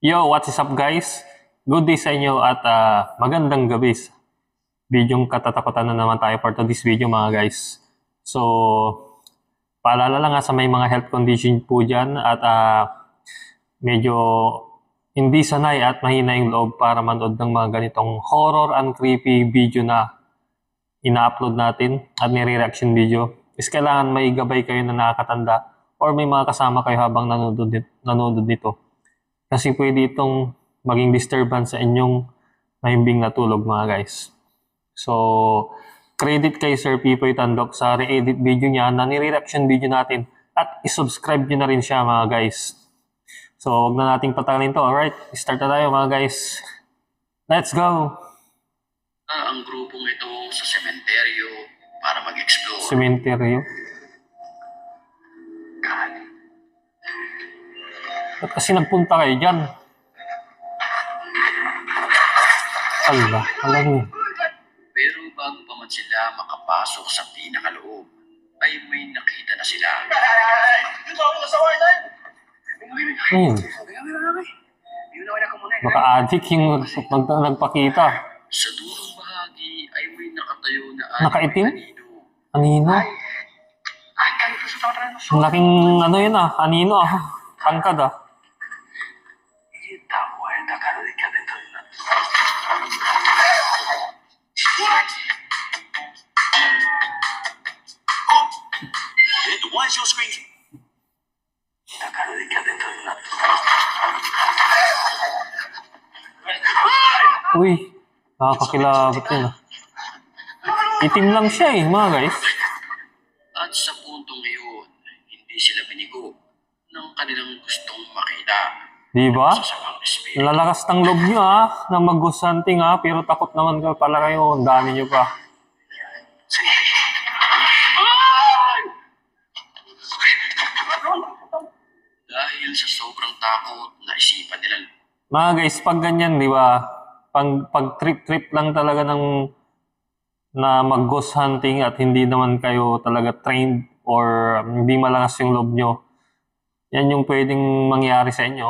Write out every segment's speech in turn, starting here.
Yo, what is up guys? Good day sa inyo at magandang gabi. Bidyong katatakutan na naman tayo for this video mga guys. So, paalala lang sa may mga health condition po dyan at medyo hindi sanay at mahina yung loob para manood ng mga ganitong horror and creepy video na ina-upload natin at nire-reaction video. Is kailangan may gabay kayo na nakakatanda or may mga kasama kayo habang nanonood nito. Kasi pwede itong maging disturbance sa inyong mahimbing na tulog mga guys. So, credit kay Sir Pipoy Tandok sa re-edit video niya na nire-reaction video natin at isubscribe nyo na rin siya mga guys. So, huwag na nating patagalin to. Alright, start na tayo mga guys. Let's go! Ang grupong ito sa sementeryo para mag-explore. Sementeryo? Ba't kasi nagpunta kayo dyan? Alam mo. Pero bago pa man sila makapasok sa pinakaloob, ay may nakita na sila. Ayun. Baka addict yung nagpakita. Sa durong bahagi ay may nakatayo na Nakaitim? anino. Anino? Ang laking yun anino Tangkad Why is your screen? Uy, nakakakilabot yun Itim lang siya mga guys. At sa puntong iyon, hindi sila binigo ng kanilang gustong makita. Diba? Sasamang espiritu. Lalakas ng loob nyo na mag-ghost hunting pero takot naman pala kayo. Ang dami nyo pa. Dahil sa sobrang takot na isipan nila. Mga guys, pag ganyan, di ba? Pag trip-trip lang talaga na mag-ghost hunting at hindi naman kayo talaga trained or hindi malakas yung loob nyo, yan yung pwedeng mangyari sa inyo.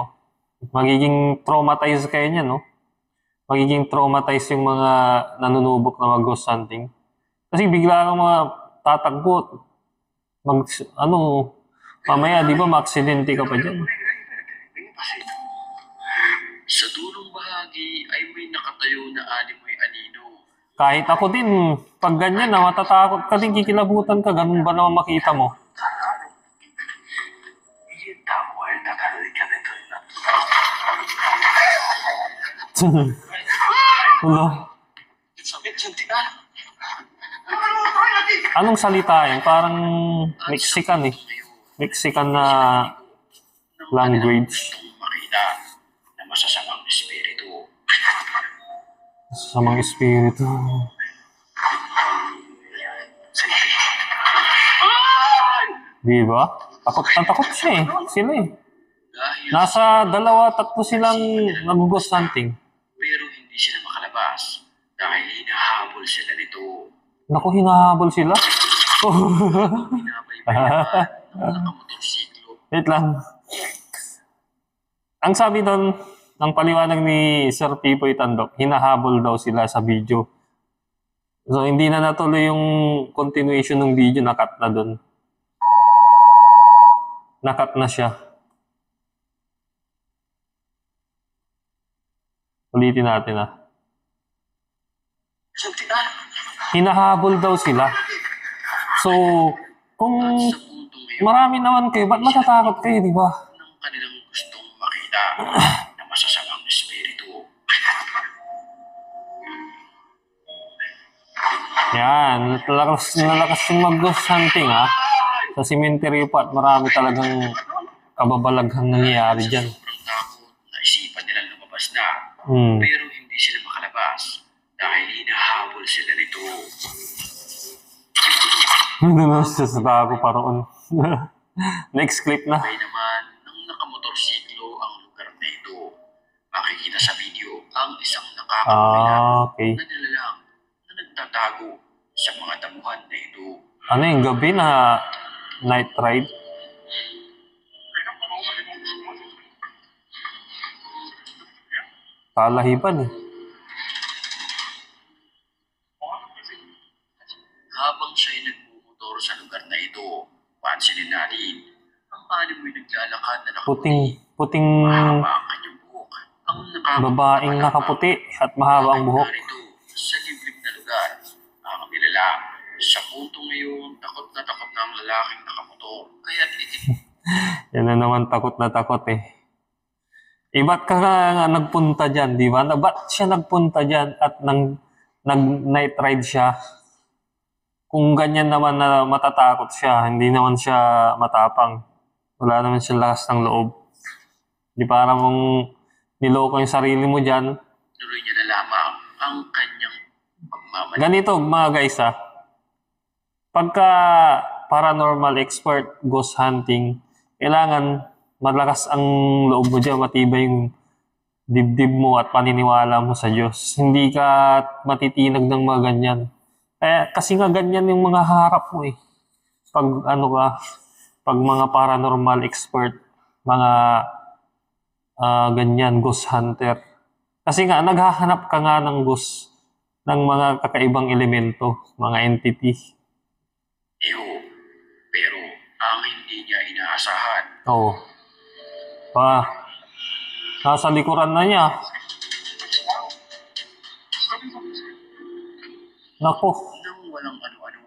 Magiging traumatized kayo niyan, no? Magiging traumatized yung mga nanunubok na mag-ghost hunting. Kasi bigla kang mga tatakbo. Mamaya, di ba, ma-aksidente ka pa dyan. Sa dulong bahagi ay may nakatayo na animoy anino. Kahit ako din, pag ganyan matatakot ka din, kikilabutan ka, ganun ba naman makita mo? Ulo. Anong salita yan? Parang Mexican Mexican na language. Makita na masasamang espiritu. Sa mga espiritu. Di ba? Takot siya Sila Dahil Nasa 2-3 silang nag-ghost hunting. pero hindi sila makalabas dahil hinahabol sila nito. Naku, hinahabol sila. Binabaybay naman ng nakamotorsiklo. Wait lang. Ang sabi doon, ang paliwanag ni Sir Pipoy Tandok, hinahabol daw sila sa video. So, hindi na natuloy yung continuation ng video, nakat na doon. Nakat na siya. Ulitin natin Hinahabol daw sila. So, kung Sa puntong iyon marami naman kayo, ba't matatakot kayo, di ba? ng kanilang gustong makita na masasamang espiritu. Yan, nalakas yung mag-ghost hunting sa cemetery pa at marami talagang kababalaghang nangyayari dyan. Sobrang takot na isipan nilang lumabas na. Hmm. Pero hindi sila makalabas dahil hinahabol sila nito. Ano na siya sa tago paroon. Next clip na. May naman ng nakamotorsiklo ang lugar na ito. Makikita sa video ang isang nakakapamilan Okay. na nilalang na nagtatago sa mga damuhan na ito. Ano yung gabi na night ride? Kalahiban eh. Habang siya'y nagmumotor sa lugar na ito, pansinin natin, ang animoy naglalakad na nakaputi. Puting Mahaba ang kanyang buhok. Ang babaeng nakaputi at mahaba ang buhok. Narito, sa liblib na lugar, ang nilala. Sa punto ngayon, takot na ang lalaking nakamotor. Kaya't Yan na naman takot na takot eh. Ba't ka nga nagpunta dyan, di ba? Ba't siya nagpunta dyan at nag-night ride siya? Kung ganyan naman na matatakot siya, hindi naman siya matapang. Wala naman siya lakas ng loob. Di parang mong niloko yung sarili mo dyan. tuloy niya na lamang ang kanyang pagmamadali. Ganito mga guys pagka paranormal expert, ghost hunting, kailangan malakas ang loob mo dyan, matibay yung dibdib mo at paniniwala mo sa Diyos. Hindi ka matitinag ng mga ganyan. Kasi nga ganyan yung mga harap mo eh. Pag pag mga paranormal expert, mga ganyan, ghost hunter. Kasi nga, naghahanap ka nga ng ghost, ng mga kakaibang elemento, mga entity. Pero ang hindi niya inaasahan. Oo. Nasa likuran na niya. Naku, Nang walang ano-ano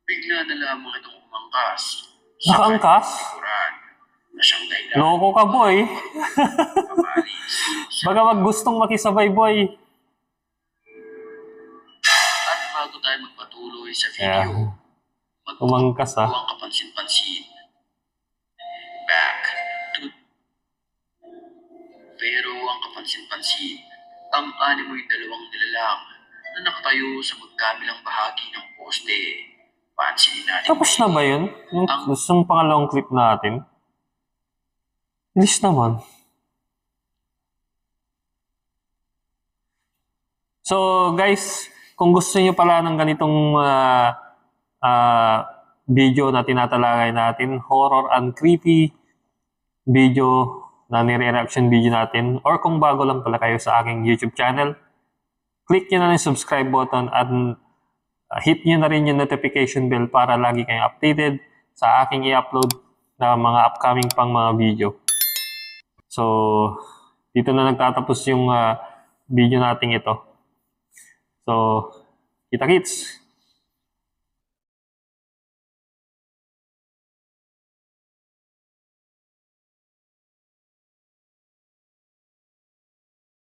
bigla na lamang itong umangkas. nakaangkas? Likuran na siyang dahilan. Loko ka boy. Pamalis. Baka wag gustong makisabay boy. At bago tayo magpatuloy sa Yeah. video, Umangkas ang kapansin-pansin. Back to... Pero ang kapansin-pansin, ang animoy dalawang nilalang na nakatayo sa magkabilang bahagi ng poste. Pansinin natin. Tapos na ba yun? Yung gustong pangalawang clip natin? Bilis naman. So guys, kung gusto niyo pala ng ganitong video na tinatalakay natin, horror and creepy video na nire-reaction video natin, or kung bago lang pala kayo sa aking YouTube channel, click nyo na yung subscribe button at hit nyo na rin yung notification bell para lagi kayong updated sa aking i-upload na mga upcoming pang mga video. So, dito na nagtatapos yung video nating ito. So, kita-kits!